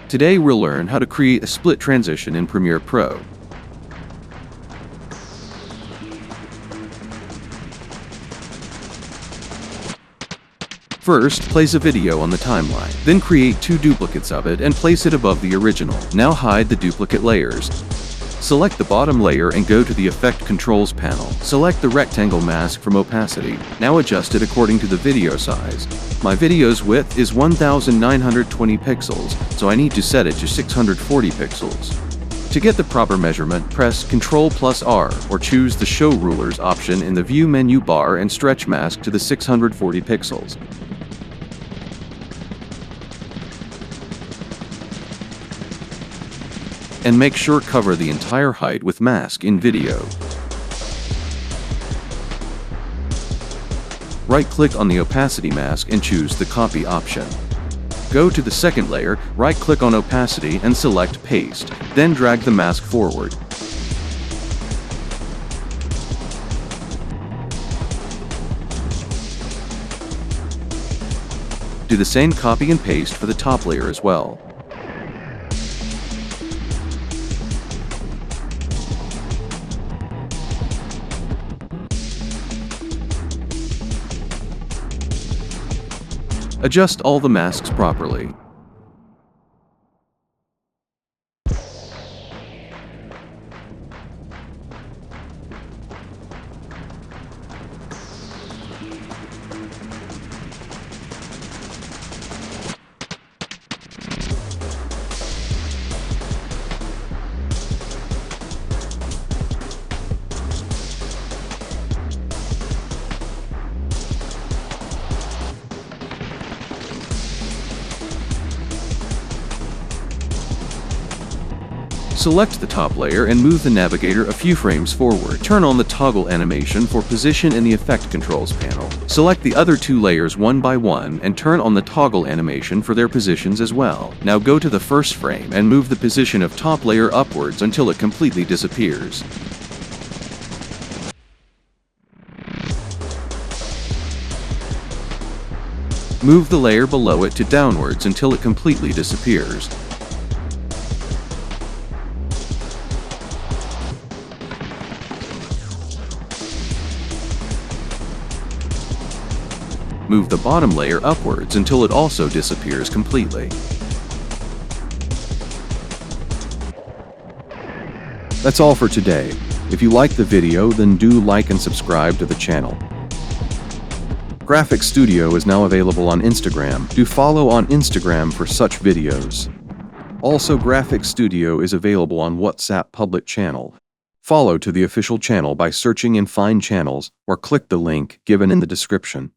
Today we'll learn how to create a split transition in Premiere Pro. First, place a video on the timeline. Then create two duplicates of it and place it above the original. Now hide the duplicate layers. Select the bottom layer and go to the Effect Controls panel. Select the rectangle mask from opacity. Now adjust it according to the video size. My video's width is 1920 pixels, so I need to set it to 640 pixels. To get the proper measurement, press Ctrl+R or choose the Show Rulers option in the View menu bar and stretch mask to the 640 pixels. And make sure cover the entire height with mask in video. Right-click on the opacity mask and choose the copy option. Go to the second layer, right-click on opacity and select paste, then drag the mask forward. Do the same copy and paste for the top layer as well. Adjust all the masks properly. Select the top layer and move the navigator a few frames forward. Turn on the toggle animation for position in the Effect Controls panel. Select the other two layers one by one and turn on the toggle animation for their positions as well. Now go to the first frame and move the position of top layer upwards until it completely disappears. Move the layer below it to downwards until it completely disappears. Move the bottom layer upwards until it also disappears completely. That's all for today. If you liked the video, then do like and subscribe to the channel. Graphic Studio is now available on Instagram. Do follow on Instagram for such videos. Also, Graphic Studio is available on WhatsApp public channel. Follow to the official channel by searching in Find Channels or click the link given in the description.